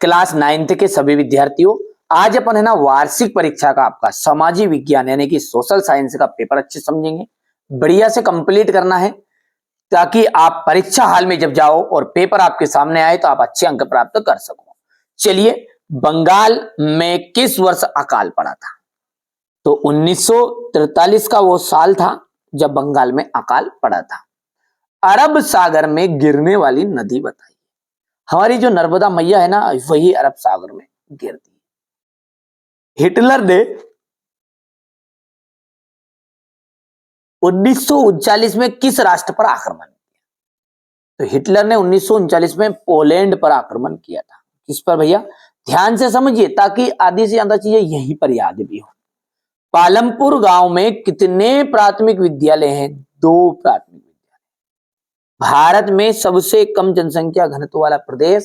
Class 9th के सभी विद्यार्थियों, आज अपन है ना वार्षिक परीक्षा का आपका सामाजिक विज्ञान यानी कि सोशल साइंस का पेपर अच्छे समझेंगे। बढ़िया से कंप्लीट करना है ताकि आप परीक्षा हाल में जब जाओ और पेपर आपके सामने आए तो आप अच्छे अंक प्राप्त कर सको। चलिए, बंगाल में किस वर्ष अकाल पड़ा था? तो 1943 का वो साल था जब बंगाल में अकाल पड़ा था। अरब सागर में गिरने वाली नदी बताइए। हमारी जो नर्मदा मैया है ना, वही अरब सागर में गिरती है। हिटलर ने 1939 में किस राष्ट्र पर आक्रमण किया? तो हिटलर ने 1939 में पोलैंड पर आक्रमण किया था। किस पर भैया? ध्यान से समझिए ताकि आधी से ज्यादा चीजें यहीं पर याद भी हो। पालमपुर गांव में कितने प्राथमिक विद्यालय हैं? 2 प्राथमिक विद्यालय। भारत में सबसे कम जनसंख्या घनत्व वाला प्रदेश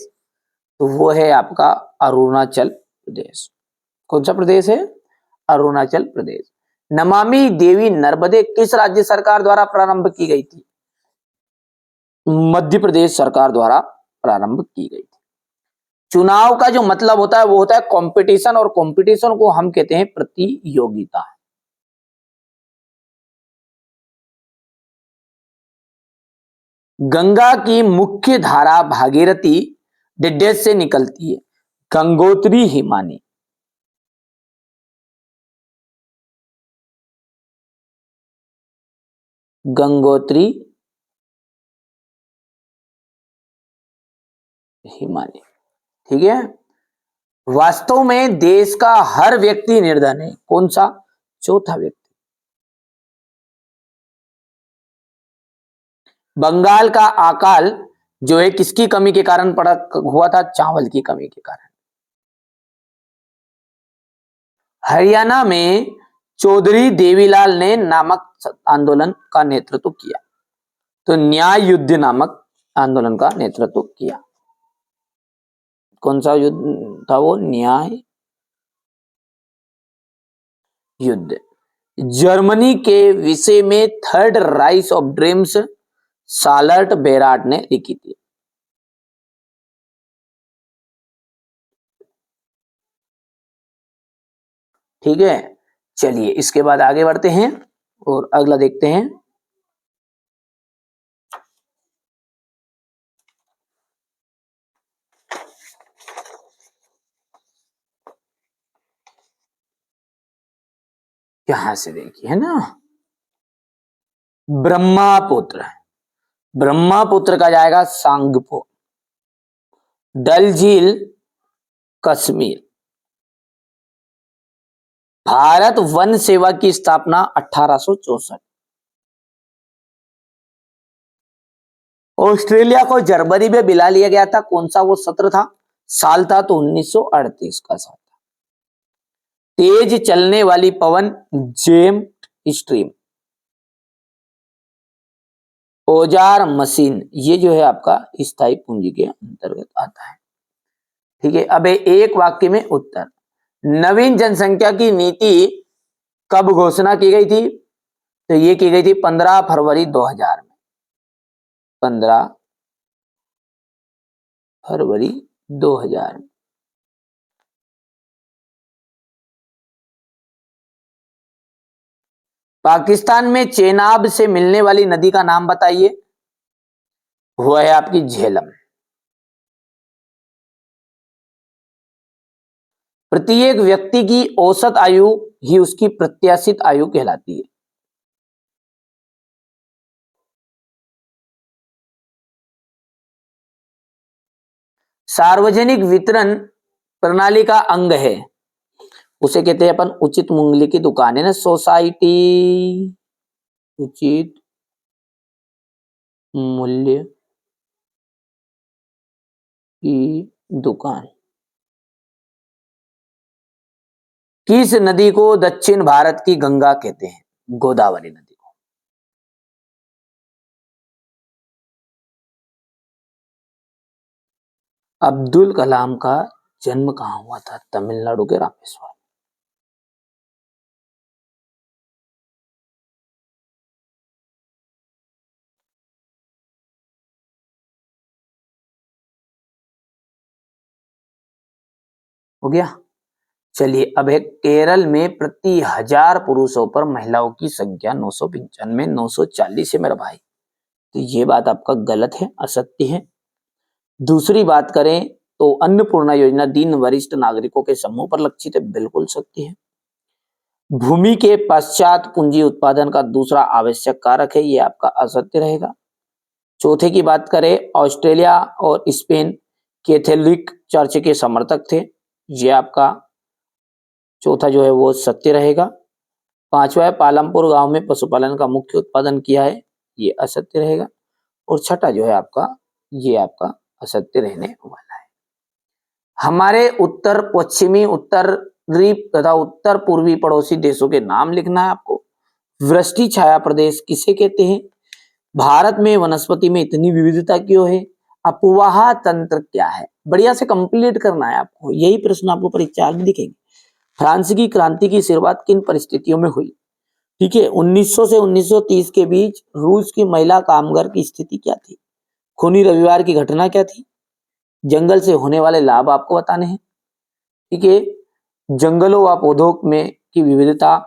तो वो है आपका अरुणाचल प्रदेश। कौन सा प्रदेश है? अरुणाचल प्रदेश। नमामि देवी नर्मदे किस राज्य सरकार द्वारा प्रारंभ की गई थी? मध्य प्रदेश सरकार द्वारा प्रारंभ की गई थी। चुनाव का जो मतलब होता है वो होता है कंपटीशन, और कंपटीशन को हम कहते हैं प्रतियोगिता। गंगा की मुख्य धारा भागीरथी डिडेस से निकलती है। गंगोत्री हिमानी। गंगोत्री हिमानी, ठीक है। वास्तव में देश का हर व्यक्ति निर्धन है। कौन सा? चौथा व्यक्ति। बंगाल का अकाल जो है किसकी कमी के कारण पड़ा हुआ था? चावल की कमी के कारण। हरियाणा में चौधरी देवीलाल ने नामक आंदोलन का नेतृत्व किया। तो न्याय युद्ध नामक आंदोलन का नेतृत्व किया। कौन सा युद्ध था वो? न्याय युद्ध। जर्मनी के विषय में थर्ड राइस ऑफ ड्रीम्स सालर्ट बेराट ने लिखी थी। ठीक है, चलिए इसके बाद आगे बढ़ते हैं और अगला देखते हैं। यहां से देखिए, है ना, ब्रह्मपुत्र। ब्रह्मपुत्र का जाएगा सांगपो। डल झील कश्मीर। भारत वन सेवा की स्थापना 1864। ऑस्ट्रेलिया को जर्मनी में मिला लिया गया था। कौन सा वो सत्र था? साल था तो 1938 का साल था। तेज चलने वाली पवन जेट स्ट्रीम। औजार मशीन ये जो है आपका स्थायी पूंजी के अंतर्गत आता है। ठीक है, अब एक वाक्य में उत्तर। नवीन जनसंख्या की नीति कब घोषणा की गई थी? तो ये की गई थी 15 फरवरी 2000 में। 15 फरवरी 2000 में। पाकिस्तान में चेनाब से मिलने वाली नदी का नाम बताइए। वो है आपकी झेलम। प्रत्येक व्यक्ति की औसत आयु ही उसकी प्रत्याशित आयु कहलाती है। सार्वजनिक वितरण प्रणाली का अंग है, उसे कहते हैं अपन उचित मूल्य की दुकान, है ना, सोसाइटी उचित मूल्य की दुकान। किस नदी को दक्षिण भारत की गंगा कहते हैं? गोदावरी नदी को। अब्दुल कलाम का जन्म कहां हुआ था? तमिलनाडु के रामेश्वरम। हो गया। चलिए अब है केरल में प्रति 1000 पुरुषों पर महिलाओं की संख्या 995, 940 है मेरा भाई। तो ये बात आपका गलत है, असत्य है। दूसरी बात करें तो अन्नपूर्णा योजना दीन वरिष्ठ नागरिकों के समूह पर लक्षित है, बिल्कुल सत्य है। भूमि के पश्चात पूंजी उत्पादन का दूसरा आवश्यक कारक है, ये आपका असत्य रहेगा। चौथे की बात करें, ऑस्ट्रेलिया और स्पेन कैथोलिक चर्च के समर्थक थे, ये आपका चौथा जो है वो सत्य रहेगा। पांचवा है, पालमपुर गांव में पशुपालन का मुख्य उत्पादन किया है, ये असत्य रहेगा। और छठा जो है आपका, ये आपका असत्य रहने वाला है। हमारे उत्तर पश्चिमी, उत्तरी तथा उत्तर पूर्वी पड़ोसी देशों के नाम लिखना है आपको। वृष्टि छाया प्रदेश किसे कहते हैं? भारत में वनस्पति में इतनी विविधता क्यों है? अपवाह तंत्र क्या है? बढ़िया से कंप्लीट करना है आपको, यही प्रश्न आपको परीक्षा में दिखेंगे। फ्रांस की क्रांति की शुरुआत किन परिस्थितियों में हुई? ठीक है, 1900 से 1930 के बीच रूस की महिला कामगार की स्थिति क्या थी? खूनी रविवार की घटना क्या थी? जंगल से होने वाले लाभ आपको बताने हैं। ठीक है, जंगलों व पौधों में की विविधता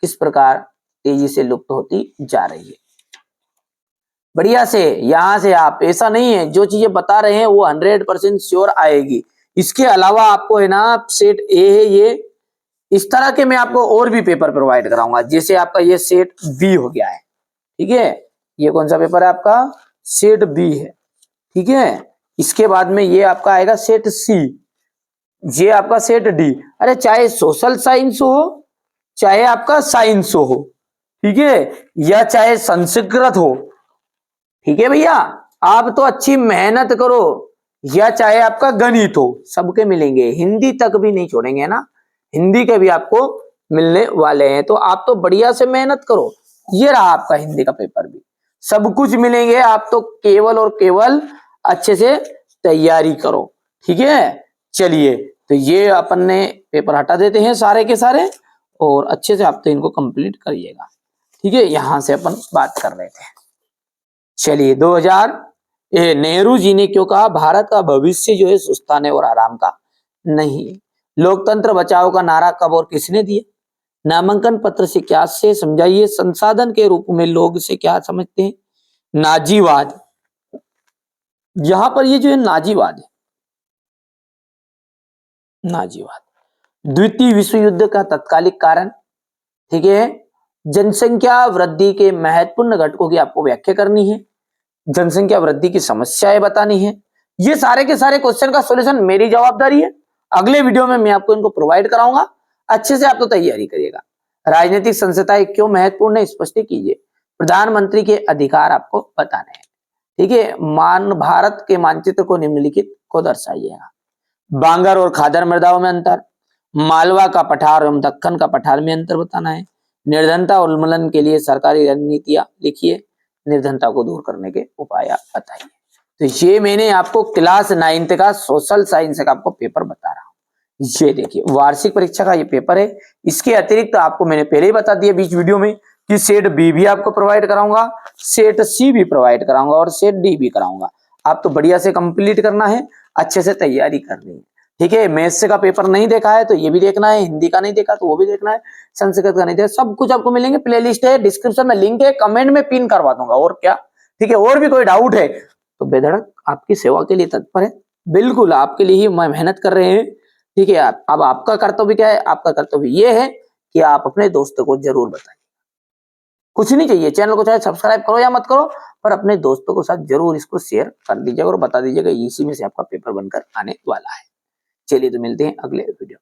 किस प्रकार तेजी से लुप्त होती जा रही है। बढ़िया से यहां से आप, ऐसा नहीं है जो चीजें बता रहे हैं वो 100% श्योर आएगी। इसके अलावा आपको है ना सेट ए है, ये इस तरह के मैं आपको और भी पेपर प्रोवाइड कराऊंगा। जैसे आपका ये सेट बी हो गया है, ठीक है, ये कौन सा पेपर है आपका? सेट बी है, ठीक है। इसके बाद में ये आपका आएगा सेट सी, ये आपका सेट डी। अरे चाहे सोशल साइंस हो, चाहे आपका साइंस हो, ठीक है, या चाहे संस्कृत हो, ठीक है भैया, आप तो अच्छी मेहनत करो, या चाहे आपका गणित हो, सबके मिलेंगे। हिंदी तक भी नहीं छोड़ेंगे ना, हिंदी के भी आपको मिलने वाले हैं। तो आप तो बढ़िया से मेहनत करो। ये रहा आपका हिंदी का पेपर भी, सब कुछ मिलेंगे। आप तो केवल और केवल अच्छे से तैयारी करो, ठीक है। चलिए, तो ये अपन ने पेपर हटा देते हैं सारे के सारे, और अच्छे से आप तो इनको कंप्लीट करिएगा, ठीक है। यहां से अपन बात कर रहे थे। चलिए 2000 नेहरू जी ने क्यों कहा भारत का भविष्य जो है सुस्ताने और आराम का नहीं है? लोकतंत्र बचाओ का नारा कब और किसने दिया? नामांकन पत्र से क्या से समझाइए? संसाधन के रूप में लोग से क्या समझते हैं? नाजीवाद, यहां पर ये जो है नाजीवाद है, नाजीवाद। द्वितीय विश्व युद्ध का तत्कालिक कारण, ठीक है। जनसंख्या वृद्धि के महत्वपूर्ण घटकों की आपको व्याख्या करनी है। जनसंख्या वृद्धि की समस्याएं बतानी है। ये सारे के सारे क्वेश्चन का सॉल्यूशन मेरी जवाबदारी है। अगले वीडियो में मैं आपको इनको प्रोवाइड कराऊंगा, अच्छे से आप तो तैयारी करिएगा। राजनीतिक संस्थाएं क्यों महत्वपूर्ण है, स्पष्ट कीजिए। प्रधानमंत्री के अधिकार आपको बताने हैं, ठीक है। मान भारत के मानचित्र को निम्नलिखित को दर्शाइएगा। बांगर और खादर मृदाओं में अंतर, मालवा का पठार एवं दक्कन का पठार में अंतर बताना है। निर्धनता उन्मूलन के लिए सरकारी रणनीतियां लिखिए। निर्धनता को दूर करने के उपाय बताइए। तो ये मैंने आपको क्लास 9th का सोशल साइंस का आपको पेपर बता रहा हूँ। ये देखिए वार्षिक परीक्षा का ये पेपर है। इसके अतिरिक्त तो आपको मैंने पहले ही बता दिया बीच वीडियो में कि सेट बी भी आपको प्रोवाइड कराऊंगा, सेट सी भी प्रोवाइड कराऊंगा और सेट डी भी कराऊंगा। आप तो बढ़िया से कंप्लीट करना है, अच्छे से तैयारी करनी है, ठीक है। मैथ्स का पेपर नहीं देखा है तो ये भी देखना है, हिंदी का नहीं देखा तो वो भी देखना है, संस्कृत का नहीं देखा, सब कुछ आपको मिलेंगे। प्लेलिस्ट है, डिस्क्रिप्शन में लिंक है, कमेंट में पिन करवा दूंगा। और क्या, ठीक है। और भी कोई डाउट है तो बेधड़क आपकी सेवा के लिए तत्पर है, बिल्कुल आपके लिए ही मेहनत कर रहे हैं, ठीक है। अब आपका कर्तव्य क्या है? आपका कर्तव्य ये है कि आप अपने दोस्तों को जरूर बताइए। कुछ नहीं चाहिए, चैनल को चाहे सब्सक्राइब करो या मत करो, पर अपने दोस्तों के साथ जरूर इसको शेयर कर दीजिएगा और बता दीजिएगा इसी में से आपका पेपर बनकर आने वाला है। चलिए तो मिलते हैं अगले वीडियो।